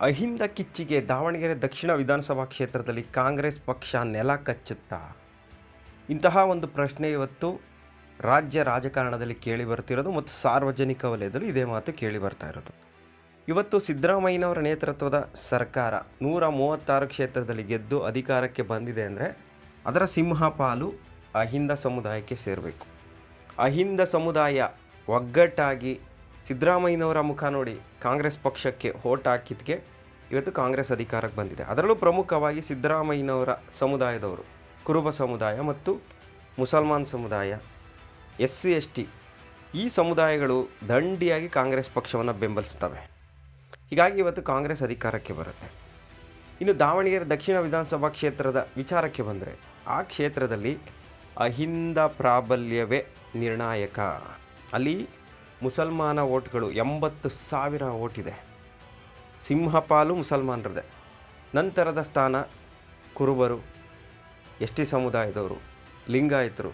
ಅಹಿಂದ ಕಿಚ್ಚಿಗೆ ದಾವಣಗೆರೆ ದಕ್ಷಿಣ ವಿಧಾನಸಭಾ ಕ್ಷೇತ್ರದಲ್ಲಿ ಕಾಂಗ್ರೆಸ್ ಪಕ್ಷ ನೆಲ ಕಚ್ಚುತ್ತಾ? ಇಂತಹ ಒಂದು ಪ್ರಶ್ನೆ ಇವತ್ತು ರಾಜ್ಯ ರಾಜಕಾರಣದಲ್ಲಿ ಕೇಳಿ ಬರ್ತಿರೋದು ಮತ್ತು ಸಾರ್ವಜನಿಕ ವಲಯದಲ್ಲಿ ಇದೇ ಮಾತು ಕೇಳಿ ಬರ್ತಾ ಇರೋದು. ಇವತ್ತು ಸಿದ್ದರಾಮಯ್ಯನವರ ನೇತೃತ್ವದ ಸರ್ಕಾರ 136 ಕ್ಷೇತ್ರದಲ್ಲಿ ಗೆದ್ದು ಅಧಿಕಾರಕ್ಕೆ ಬಂದಿದೆ ಅಂದರೆ ಅದರ ಸಿಂಹಪಾಲು ಅಹಿಂದ ಸಮುದಾಯಕ್ಕೆ ಸೇರಬೇಕು. ಅಹಿಂದ ಸಮುದಾಯ ಒಗ್ಗಟ್ಟಾಗಿ ಸಿದ್ದರಾಮಯ್ಯನವರ ಮುಖ ನೋಡಿ ಕಾಂಗ್ರೆಸ್ ಪಕ್ಷಕ್ಕೆ ಓಟ್ ಹಾಕಿದ್ದಕ್ಕೆ ಇವತ್ತು ಕಾಂಗ್ರೆಸ್ ಅಧಿಕಾರಕ್ಕೆ ಬಂದಿದೆ. ಅದರಲ್ಲೂ ಪ್ರಮುಖವಾಗಿ ಸಿದ್ದರಾಮಯ್ಯನವರ ಸಮುದಾಯದವರು, ಕುರುಬ ಸಮುದಾಯ ಮತ್ತು ಮುಸಲ್ಮಾನ್ ಸಮುದಾಯ, SC ST ಈ ಸಮುದಾಯಗಳು ದಂಡಿಯಾಗಿ ಕಾಂಗ್ರೆಸ್ ಪಕ್ಷವನ್ನು ಬೆಂಬಲಿಸ್ತವೆ. ಹೀಗಾಗಿ ಇವತ್ತು ಕಾಂಗ್ರೆಸ್ ಅಧಿಕಾರಕ್ಕೆ ಬರುತ್ತೆ. ಇನ್ನು ದಾವಣಗೆರೆ ದಕ್ಷಿಣ ವಿಧಾನಸಭಾ ಕ್ಷೇತ್ರದ ವಿಚಾರಕ್ಕೆ ಬಂದರೆ ಆ ಕ್ಷೇತ್ರದಲ್ಲಿ ಅಹಿಂದ ಪ್ರಾಬಲ್ಯವೇ ನಿರ್ಣಾಯಕ. ಅಲ್ಲಿ ಮುಸಲ್ಮಾನ ಓಟ್ಗಳು 80,000 ಓಟಿದೆ. ಸಿಂಹಪಾಲು ಮುಸಲ್ಮಾನರದೆ. ನಂತರದ ಸ್ಥಾನ ಕುರುಬರು, ST ಸಮುದಾಯದವರು, ಲಿಂಗಾಯತರು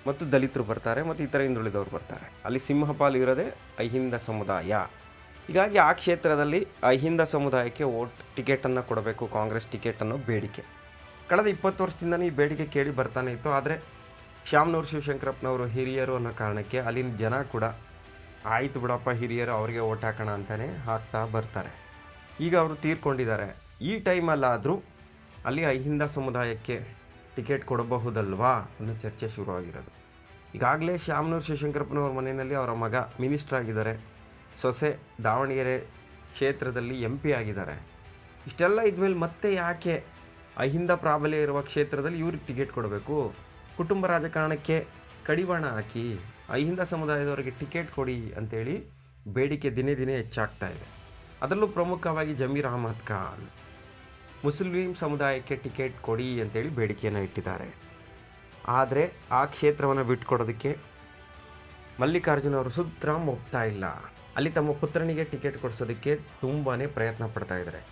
ಮತ್ತು ದಲಿತರು ಬರ್ತಾರೆ ಮತ್ತು ಇತರ ಹಿಂದುಳಿದವರು ಬರ್ತಾರೆ. ಅಲ್ಲಿ ಸಿಂಹಪಾಲು ಇರೋದೇ ಅಹಿಂದ ಸಮುದಾಯ. ಹೀಗಾಗಿ ಆ ಕ್ಷೇತ್ರದಲ್ಲಿ ಅಹಿಂದ ಸಮುದಾಯಕ್ಕೆ ಟಿಕೆಟನ್ನು ಕೊಡಬೇಕು, ಕಾಂಗ್ರೆಸ್ ಟಿಕೆಟ್ ಅನ್ನೋ ಬೇಡಿಕೆ ಕಳೆದ 20 ವರ್ಷದಿಂದಲೂ ಈ ಬೇಡಿಕೆ ಕೇಳಿ ಬರ್ತಾನೆ ಇತ್ತು. ಆದರೆ ಶಾಮನೂರು ಶಿವಶಂಕರಪ್ಪನವರು ಹಿರಿಯರು ಅನ್ನೋ ಕಾರಣಕ್ಕೆ ಅಲ್ಲಿನ ಜನ ಕೂಡ ಆಯಿತು ಬಿಡಪ್ಪ ಹಿರಿಯರು ಅವರಿಗೆ ಓಟ್ ಹಾಕೋಣ ಅಂತಲೇ ಹಾಕ್ತಾ ಬರ್ತಾರೆ. ಈಗ ಅವರು ತೀರ್ಕೊಂಡಿದ್ದಾರೆ. ಈ ಟೈಮಲ್ಲಾದರೂ ಅಲ್ಲಿ ಅಹಿಂದ ಸಮುದಾಯಕ್ಕೆ ಟಿಕೆಟ್ ಕೊಡಬಹುದಲ್ವಾ ಅನ್ನೋ ಚರ್ಚೆ ಶುರುವಾಗಿರೋದು. ಈಗಾಗಲೇ ಶಾಮನೂರು ಶಿವಶಂಕರಪ್ಪನವ್ರ ಮನೆಯಲ್ಲಿ ಅವರ ಮಗ ಮಿನಿಸ್ಟರ್ ಆಗಿದ್ದಾರೆ, ಸೊಸೆ ದಾವಣಗೆರೆ ಕ್ಷೇತ್ರದಲ್ಲಿ MP ಆಗಿದ್ದಾರೆ. ಇಷ್ಟೆಲ್ಲ ಇದ್ಮೇಲೆ ಮತ್ತೆ ಯಾಕೆ ಅಹಿಂದ ಪ್ರಾಬಲ್ಯ ಇರುವ ಕ್ಷೇತ್ರದಲ್ಲಿ ಇವ್ರಿಗೆ ಟಿಕೆಟ್ ಕೊಡಬೇಕು? ಕುಟುಂಬ ರಾಜಕಾರಣಕ್ಕೆ ಕಡಿವಾಣ ಹಾಕಿ ಅಹಿಂದ ಸಮುದಾಯದವರಿಗೆ ಟಿಕೆಟ್ ಕೊಡಿ ಅಂತೇಳಿ ಬೇಡಿಕೆ ದಿನೇ ದಿನೇ ಹೆಚ್ಚಾಗ್ತಾ ಇದೆ. ಅದರಲ್ಲೂ ಪ್ರಮುಖವಾಗಿ ಜಮೀರ್ ಅಹಮದ್ ಖಾನ್ ಮುಸ್ಲಿಂ ಸಮುದಾಯಕ್ಕೆ ಟಿಕೆಟ್ ಕೊಡಿ ಅಂತೇಳಿ ಬೇಡಿಕೆಯನ್ನು ಇಟ್ಟಿದ್ದಾರೆ. ಆದರೆ ಆ ಕ್ಷೇತ್ರವನ್ನು ಬಿಟ್ಕೊಡೋದಕ್ಕೆ ಮಲ್ಲಿಕಾರ್ಜುನ ಅವರು ಸುತರಾಮ್ ಒಪ್ತಾ ಇಲ್ಲ. ಅಲ್ಲಿ ತಮ್ಮ ಪುತ್ರನಿಗೆ ಟಿಕೆಟ್ ಕೊಡಿಸೋದಕ್ಕೆ ತುಂಬಾ ಪ್ರಯತ್ನ ಪಡ್ತಾ ಇದ್ದಾರೆ.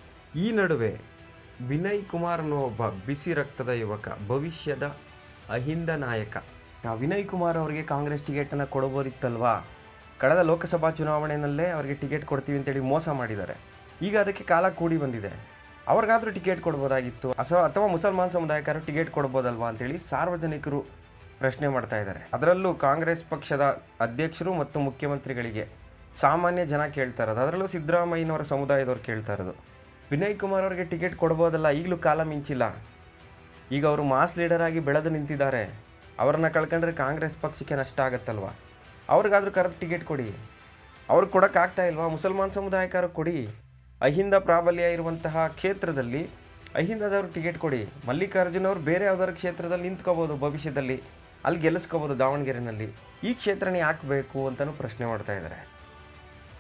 ಈ ನಡುವೆ ವಿನಯ್ ಕುಮಾರ್ ಅನ್ನೋ ಒಬ್ಬ ಬಿಸಿ ರಕ್ತದ ಯುವಕ, ಭವಿಷ್ಯದ ಅಹಿಂದ ನಾಯಕ, ವಿನಯ್ ಕುಮಾರ್ ಅವರಿಗೆ ಕಾಂಗ್ರೆಸ್ ಟಿಕೆಟನ್ನು ಕೊಡಬಹುದಿತ್ತಲ್ವಾ? ಕಳೆದ ಲೋಕಸಭಾ ಚುನಾವಣೆಯಲ್ಲೇ ಅವರಿಗೆ ಟಿಕೆಟ್ ಕೊಡ್ತೀವಿ ಅಂತೇಳಿ ಮೋಸ ಮಾಡಿದ್ದಾರೆ. ಈಗ ಅದಕ್ಕೆ ಕಾಲ ಕೂಡಿ ಬಂದಿದೆ. ಅವ್ರಿಗಾದರೂ ಟಿಕೆಟ್ ಕೊಡ್ಬೋದಾಗಿತ್ತು ಅಥವಾ ಮುಸಲ್ಮಾನ್ ಸಮುದಾಯಕ್ಕರು ಟಿಕೆಟ್ ಕೊಡ್ಬೋದಲ್ವಾ ಅಂತೇಳಿ ಸಾರ್ವಜನಿಕರು ಪ್ರಶ್ನೆ ಮಾಡ್ತಾ ಇದ್ದಾರೆ. ಅದರಲ್ಲೂ ಕಾಂಗ್ರೆಸ್ ಪಕ್ಷದ ಅಧ್ಯಕ್ಷರು ಮತ್ತು ಮುಖ್ಯಮಂತ್ರಿಗಳಿಗೆ ಸಾಮಾನ್ಯ ಜನ ಕೇಳ್ತಾ ಇರೋದು, ಅದರಲ್ಲೂ ಸಿದ್ದರಾಮಯ್ಯನವರ ಸಮುದಾಯದವ್ರು ಕೇಳ್ತಾ ಇರೋದು, ವಿನಯ್ ಕುಮಾರ್ ಅವರಿಗೆ ಟಿಕೆಟ್ ಕೊಡ್ಬೋದಲ್ಲ? ಈಗಲೂ ಕಾಲ ಮಿಂಚಿಲ್ಲ. ಈಗ ಅವರು ಮಾಸ್ ಲೀಡರ್ ಆಗಿ ಬೆಳೆದು ನಿಂತಿದ್ದಾರೆ. ಅವರನ್ನು ಕಳ್ಕೊಂಡ್ರೆ ಕಾಂಗ್ರೆಸ್ ಪಕ್ಷಕ್ಕೆ ನಷ್ಟ ಆಗುತ್ತಲ್ವ? ಅವ್ರಿಗಾದ್ರೂ ಕರೆದು ಟಿಕೆಟ್ ಕೊಡಿ. ಅವ್ರಿಗೆ ಕೊಡೋಕ್ಕಾಗ್ತಾ ಇಲ್ವಾ? ಮುಸಲ್ಮಾನ್ ಸಮುದಾಯക്കാರು ಕೊಡಿ. ಅಹಿಂದ ಪ್ರಾಬಲ್ಯ ಇರುವಂತಹ ಕ್ಷೇತ್ರದಲ್ಲಿ ಅಹಿಂದದವ್ರು ಟಿಕೆಟ್ ಕೊಡಿ. ಮಲ್ಲಿಕಾರ್ಜುನ ಅವರು ಬೇರೆ ಯಾವ್ದಾದ್ರು ಕ್ಷೇತ್ರದಲ್ಲಿ ನಿಂತ್ಕೋಬೋದು, ಭವಿಷ್ಯದಲ್ಲಿ ಅಲ್ಲಿ ಗೆಲ್ಲಿಸ್ಕೋಬೋದು. ದಾವಣಗೆರೆಯಲ್ಲಿ ಈ ಕ್ಷೇತ್ರನೇ ಯಾಕೆ ಬೇಕು ಅಂತಲೂ ಪ್ರಶ್ನೆ ಮಾಡ್ತಾ ಇದ್ದಾರೆ.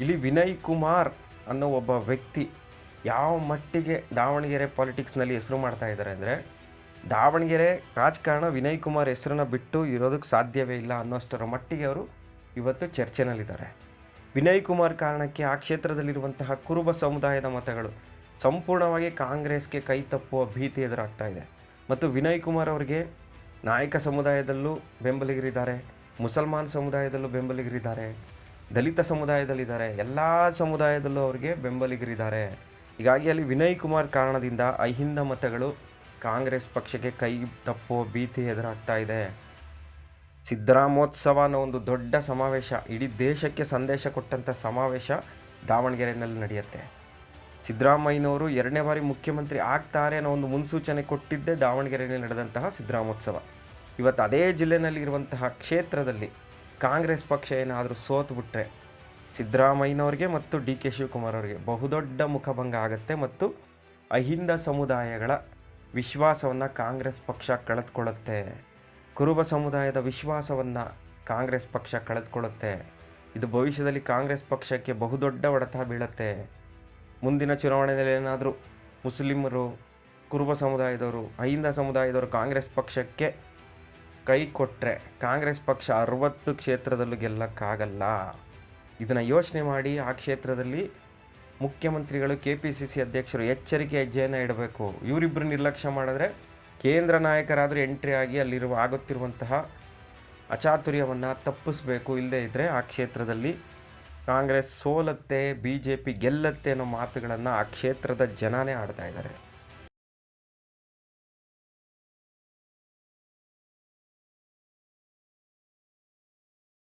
ಇಲ್ಲಿ ವಿನಯ್ ಕುಮಾರ್ ಅನ್ನೋ ಒಬ್ಬ ವ್ಯಕ್ತಿ ಯಾವ ಮಟ್ಟಿಗೆ ದಾವಣಗೆರೆ ಪಾಲಿಟಿಕ್ಸ್ನಲ್ಲಿ ಹೆಸರು ಮಾಡ್ತಾ ಇದ್ದಾರೆ ಅಂದರೆ, ದಾವಣಗೆರೆ ರಾಜಕಾರಣ ವಿನಯ್ ಕುಮಾರ್ ಹೆಸರನ್ನು ಬಿಟ್ಟು ಇರೋದಕ್ಕೆ ಸಾಧ್ಯವೇ ಇಲ್ಲ ಅನ್ನೋಷ್ಟರ ಮಟ್ಟಿಗೆ ಅವರು ಇವತ್ತು ಚರ್ಚೆನಲ್ಲಿದ್ದಾರೆ. ವಿನಯ್ ಕುಮಾರ್ ಕಾರಣಕ್ಕೆ ಆ ಕ್ಷೇತ್ರದಲ್ಲಿರುವಂತಹ ಕುರುಬ ಸಮುದಾಯದ ಮತಗಳು ಸಂಪೂರ್ಣವಾಗಿ ಕಾಂಗ್ರೆಸ್ಗೆ ಕೈ ತಪ್ಪುವ ಭೀತಿ ಎದುರಾಗ್ತಾ ಇದೆ. ಮತ್ತು ವಿನಯ್ ಕುಮಾರ್ ಅವರಿಗೆ ನಾಯಕ ಸಮುದಾಯದಲ್ಲೂ ಬೆಂಬಲಿಗರಿದ್ದಾರೆ, ಮುಸಲ್ಮಾನ್ ಸಮುದಾಯದಲ್ಲೂ ಬೆಂಬಲಿಗರಿದ್ದಾರೆ, ದಲಿತ ಸಮುದಾಯದಲ್ಲಿದ್ದಾರೆ, ಎಲ್ಲ ಸಮುದಾಯದಲ್ಲೂ ಅವರಿಗೆ ಬೆಂಬಲಿಗರಿದ್ದಾರೆ. ಹೀಗಾಗಿ ಅಲ್ಲಿ ವಿನಯ್ ಕುಮಾರ್ ಕಾರಣದಿಂದ ಅಹಿಂದ ಮತಗಳು ಕಾಂಗ್ರೆಸ್ ಪಕ್ಷಕ್ಕೆ ಕೈ ತಪ್ಪುವ ಭೀತಿ ಎದುರಾಗ್ತಾ ಇದೆ. ಸಿದ್ದರಾಮೋತ್ಸವ ಅನ್ನೋ ಒಂದು ದೊಡ್ಡ ಸಮಾವೇಶ, ಇಡೀ ದೇಶಕ್ಕೆ ಸಂದೇಶ ಕೊಟ್ಟಂಥ ಸಮಾವೇಶ ದಾವಣಗೆರೆಯಲ್ಲಿ ನಡೆಯುತ್ತೆ. ಸಿದ್ದರಾಮಯ್ಯನವರು 2ನೇ ಬಾರಿ ಮುಖ್ಯಮಂತ್ರಿ ಆಗ್ತಾರೆ ಅನ್ನೋ ಒಂದು ಮುನ್ಸೂಚನೆ ಕೊಟ್ಟಿದ್ದೇ ದಾವಣಗೆರೆಯಲ್ಲಿ ನಡೆದಂತಹ ಸಿದ್ದರಾಮೋತ್ಸವ. ಇವತ್ತು ಅದೇ ಜಿಲ್ಲೆಯಲ್ಲಿರುವಂತಹ ಕ್ಷೇತ್ರದಲ್ಲಿ ಕಾಂಗ್ರೆಸ್ ಪಕ್ಷ ಏನಾದರೂ ಸೋತುಬಿಟ್ರೆ ಸಿದ್ದರಾಮಯ್ಯನವ್ರಿಗೆ ಮತ್ತು DK ಶಿವಕುಮಾರ್ ಅವರಿಗೆ ಬಹುದೊಡ್ಡ ಮುಖಭಂಗ ಆಗುತ್ತೆ ಮತ್ತು ಅಹಿಂದ ಸಮುದಾಯಗಳ ವಿಶ್ವಾಸವನ್ನು ಕಾಂಗ್ರೆಸ್ ಪಕ್ಷ ಕಳೆದುಕೊಳ್ಳುತ್ತೆ. ಕುರುಬ ಸಮುದಾಯದ ವಿಶ್ವಾಸವನ್ನು ಕಾಂಗ್ರೆಸ್ ಪಕ್ಷ ಕಳೆದುಕೊಳ್ಳುತ್ತೆ. ಇದು ಭವಿಷ್ಯದಲ್ಲಿ ಕಾಂಗ್ರೆಸ್ ಪಕ್ಷಕ್ಕೆ ಬಹುದೊಡ್ಡ ಹೊಡೆತ ಬೀಳುತ್ತೆ. ಮುಂದಿನ ಚುನಾವಣೆಯಲ್ಲಿ ಏನಾದರೂ ಮುಸ್ಲಿಮರು, ಕುರುಬ ಸಮುದಾಯದವರು, ಅಹಿಂದ ಸಮುದಾಯದವರು ಕಾಂಗ್ರೆಸ್ ಪಕ್ಷಕ್ಕೆ ಕೈ ಕೊಟ್ಟರೆ ಕಾಂಗ್ರೆಸ್ ಪಕ್ಷ 60 ಕ್ಷೇತ್ರದಲ್ಲೂ ಗೆಲ್ಲಕ್ಕಾಗಲ್ಲ. ಇದನ್ನು ಯೋಚನೆ ಮಾಡಿ ಆ ಕ್ಷೇತ್ರದಲ್ಲಿ ಮುಖ್ಯಮಂತ್ರಿಗಳು, KPCC ಅಧ್ಯಕ್ಷರು ಎಚ್ಚರಿಕೆ ಹೆಜ್ಜೆಯನ್ನು ಇಡಬೇಕು. ಇವರಿಬ್ಬರು ನಿರ್ಲಕ್ಷ್ಯ ಮಾಡಿದ್ರೆ ಕೇಂದ್ರ ನಾಯಕರಾದರೂ ಎಂಟ್ರಿ ಆಗಿ ಆಗುತ್ತಿರುವಂತಹ ಅಚಾತುರ್ಯವನ್ನು ತಪ್ಪಿಸಬೇಕು. ಇಲ್ಲದೇ ಇದ್ದರೆ ಆ ಕ್ಷೇತ್ರದಲ್ಲಿ ಕಾಂಗ್ರೆಸ್ ಸೋಲತ್ತೆ, ಬಿ ಜೆ ಪಿ ಗೆಲ್ಲತ್ತೆ ಅನ್ನೋ ಮಾತುಗಳನ್ನು ಆ ಕ್ಷೇತ್ರದ ಜನನೇ ಆಡ್ತಾ ಇದ್ದಾರೆ.